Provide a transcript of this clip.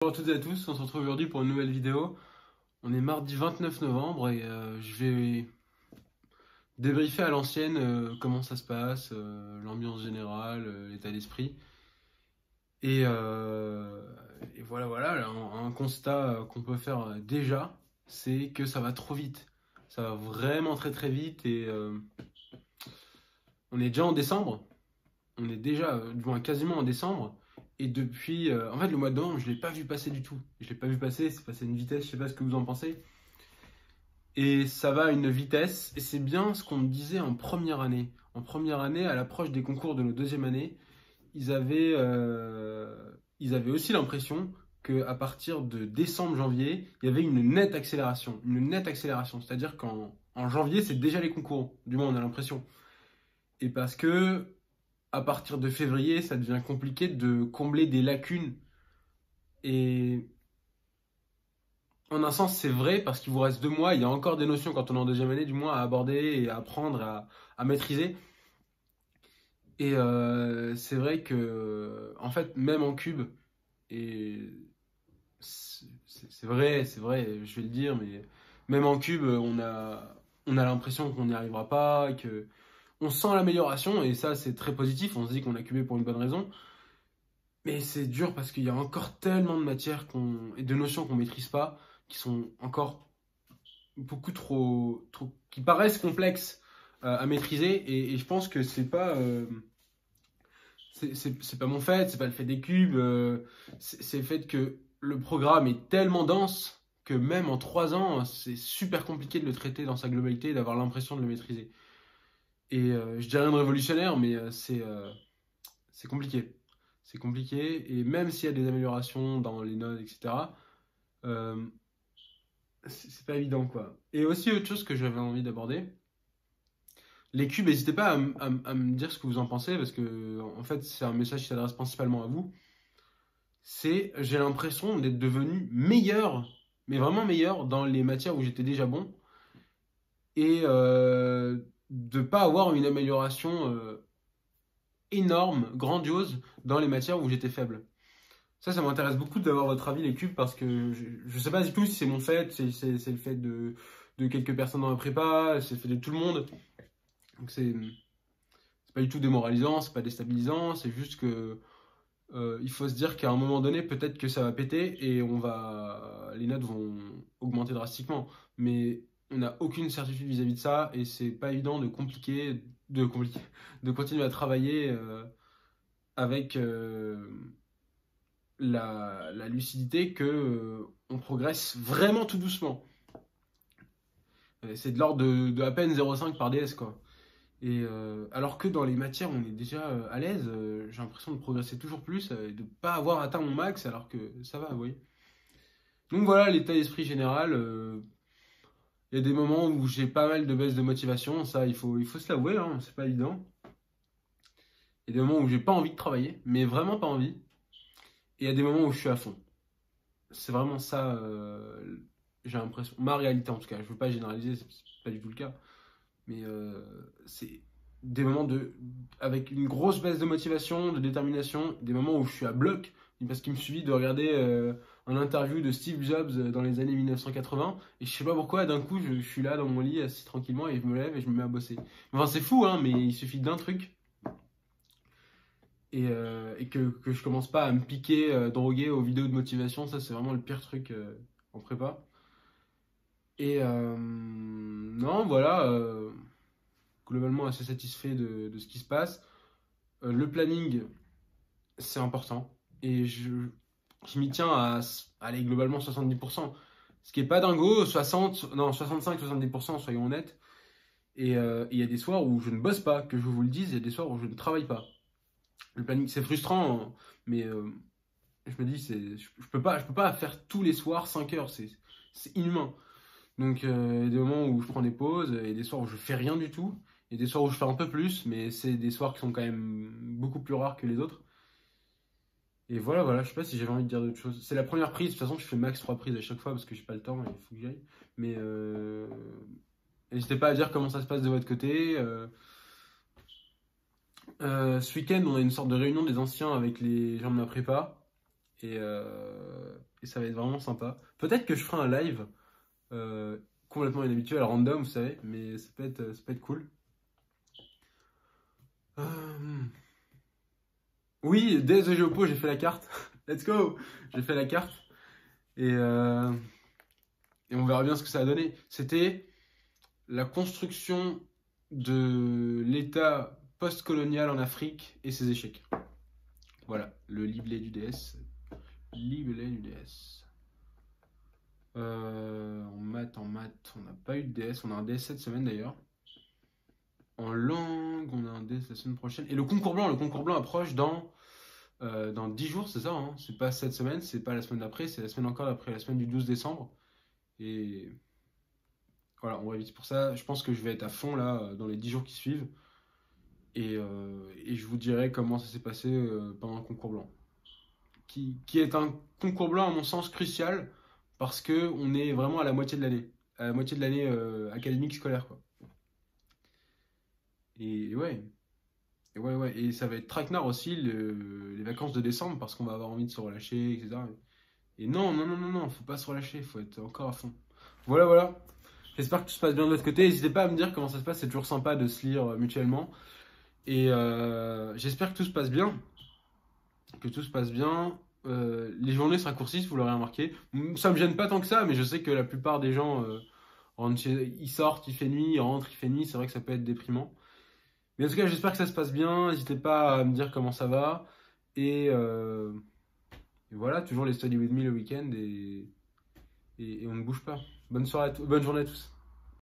Bonjour à toutes et à tous, on se retrouve aujourd'hui pour une nouvelle vidéo. On est mardi 29 novembre et je vais débriefer à l'ancienne comment ça se passe, l'ambiance générale, l'état d'esprit. Et, euh, et voilà, là, un constat qu'on peut faire déjà, c'est que ça va trop vite. Ça va vraiment très vite et on est déjà en décembre. On est déjà, du moins quasiment en décembre. Et depuis, en fait, le mois de novembre, je ne l'ai pas vu passer du tout. Je ne l'ai pas vu passer, c'est passé à une vitesse, je sais pas ce que vous en pensez. Et ça va à une vitesse, et c'est bien ce qu'on me disait en première année. En première année, à l'approche des concours de nos deuxième année, ils avaient aussi l'impression qu'à partir de décembre-janvier, il y avait une nette accélération. Une nette accélération, c'est-à-dire qu'en janvier, c'est déjà les concours. Du moins, on a l'impression. Et parce que à partir de février, ça devient compliqué de combler des lacunes. Et en un sens, c'est vrai parce qu'il vous reste 2 mois. Il y a encore des notions quand on est en deuxième année, du moins, à aborder et à apprendre, à maîtriser. Et c'est vrai que, en fait, même en cube, et c'est vrai, je vais le dire, mais même en cube, on a l'impression qu'on n'y arrivera pas, que on sent l'amélioration, et ça, c'est très positif. On se dit qu'on a cubé pour une bonne raison. Mais c'est dur parce qu'il y a encore tellement de matières et de notions qu'on maîtrise pas, qui sont encore beaucoup qui paraissent complexes à maîtriser. Et je pense que c'est pas mon fait, c'est pas le fait des cubes, c'est le fait que le programme est tellement dense que même en 3 ans, c'est super compliqué de le traiter dans sa globalité et d'avoir l'impression de le maîtriser. Et je dirais rien de révolutionnaire, mais c'est compliqué. C'est compliqué, et même s'il y a des améliorations dans les notes, etc., euh, c'est pas évident, quoi. Et aussi, autre chose que j'avais envie d'aborder, les cubes, n'hésitez pas à me dire ce que vous en pensez, parce que, en fait, c'est un message qui s'adresse principalement à vous. J'ai l'impression d'être devenu meilleur, mais vraiment meilleur dans les matières où j'étais déjà bon, et de pas avoir une amélioration énorme, grandiose, dans les matières où j'étais faible. Ça m'intéresse beaucoup d'avoir votre avis, les cubes, parce que je sais pas du tout si c'est mon fait, c'est le fait de quelques personnes dans la prépa, c'est le fait de tout le monde. Donc c'est pas du tout démoralisant, c'est pas déstabilisant, c'est juste que il faut se dire qu'à un moment donné, peut-être que ça va péter et les notes vont augmenter drastiquement. Mais on n'a aucune certitude vis-à-vis de ça, et c'est pas évident de continuer à travailler avec la lucidité que on progresse vraiment tout doucement. C'est de l'ordre de à peine 0,5 par DS, quoi. Et alors que dans les matières, on est déjà à l'aise, j'ai l'impression de progresser toujours plus et de pas avoir atteint mon max alors que ça va, vous voyez. Donc voilà l'état d'esprit général. Il y a des moments où j'ai pas mal de baisse de motivation, ça il faut se l'avouer, hein, c'est pas évident. Il y a des moments où j'ai pas envie de travailler, mais vraiment pas envie. Et il y a des moments où je suis à fond. C'est vraiment ça, j'ai l'impression, ma réalité en tout cas. Je veux pas généraliser, c'est pas du tout le cas. Mais c'est des moments avec une grosse baisse de motivation, de détermination, des moments où je suis à bloc, parce qu'il me suffit de regarder un interview de Steve Jobs dans les années 1980, et je sais pas pourquoi, d'un coup, je suis là dans mon lit, assis tranquillement, et je me lève et je me mets à bosser. Enfin, c'est fou, hein, mais il suffit d'un truc, et que je commence pas à me piquer, droguer aux vidéos de motivation. Ça, c'est vraiment le pire truc en prépa. Et non, voilà. Globalement assez satisfait de ce qui se passe. Le planning, c'est important. Et je m'y tiens à aller globalement 70%. Ce qui est pas dingo, 60, non, 65-70%, soyons honnêtes. Et il y a des soirs où je ne bosse pas, que je vous le dise, il y a des soirs où je ne travaille pas. Le planning, c'est frustrant, hein, mais je me dis, je peux pas faire tous les soirs 5 heures, c'est inhumain. Donc, il y a des moments où je prends des pauses, et des soirs où je fais rien du tout. Il y a des soirs où je fais un peu plus, mais c'est des soirs qui sont quand même beaucoup plus rares que les autres. Et voilà, je sais pas si j'avais envie de dire d'autres choses. C'est la première prise, de toute façon, je fais max 3 prises à chaque fois parce que j'ai pas le temps et il faut que j'y aille. Mais n'hésitez pas à dire comment ça se passe de votre côté. Ce week-end, on a une sorte de réunion des anciens avec les gens de ma prépa. Et et ça va être vraiment sympa. Peut-être que je ferai un live complètement inhabituel, random, vous savez, mais ça peut être cool. Euh, Oui, dès The Géopo, j'ai fait la carte. Let's go! J'ai fait la carte et, euh, et on verra bien ce que ça a donné. C'était la construction de l'État post-colonial en Afrique et ses échecs. Voilà, le livret du DS. Livret du DS. En maths, on n'a pas eu de DS. On a un DS cette semaine d'ailleurs. En langue, on a un DS la semaine prochaine. Et le concours blanc approche dans 10 jours, c'est ça, hein. C'est pas cette semaine, c'est pas la semaine d'après, c'est la semaine encore d'après, la semaine du 12 décembre. Et voilà, on va vite pour ça. Je pense que je vais être à fond là dans les 10 jours qui suivent. Et je vous dirai comment ça s'est passé pendant le concours blanc. Qui est un concours blanc, à mon sens, crucial parce qu'on est vraiment à la moitié de l'année. À la moitié de l'année académique scolaire, quoi. Et ouais. Ouais. Et ça va être traquenard aussi les vacances de décembre parce qu'on va avoir envie de se relâcher, etc. Et non, faut pas se relâcher, faut être encore à fond. Voilà. J'espère que tout se passe bien de l'autre côté. N'hésitez pas à me dire comment ça se passe, c'est toujours sympa de se lire mutuellement. Et j'espère que tout se passe bien. Que tout se passe bien. Les journées se raccourcissent, vous l'aurez remarqué. Ça me gêne pas tant que ça, mais je sais que la plupart des gens ils sortent, il fait nuit, ils rentrent, il fait nuit. C'est vrai que ça peut être déprimant. Mais en tout cas, j'espère que ça se passe bien. N'hésitez pas à me dire comment ça va. Et, euh, et voilà, toujours les study with me le week-end et on ne bouge pas. Bonne soirée bonne journée à tous.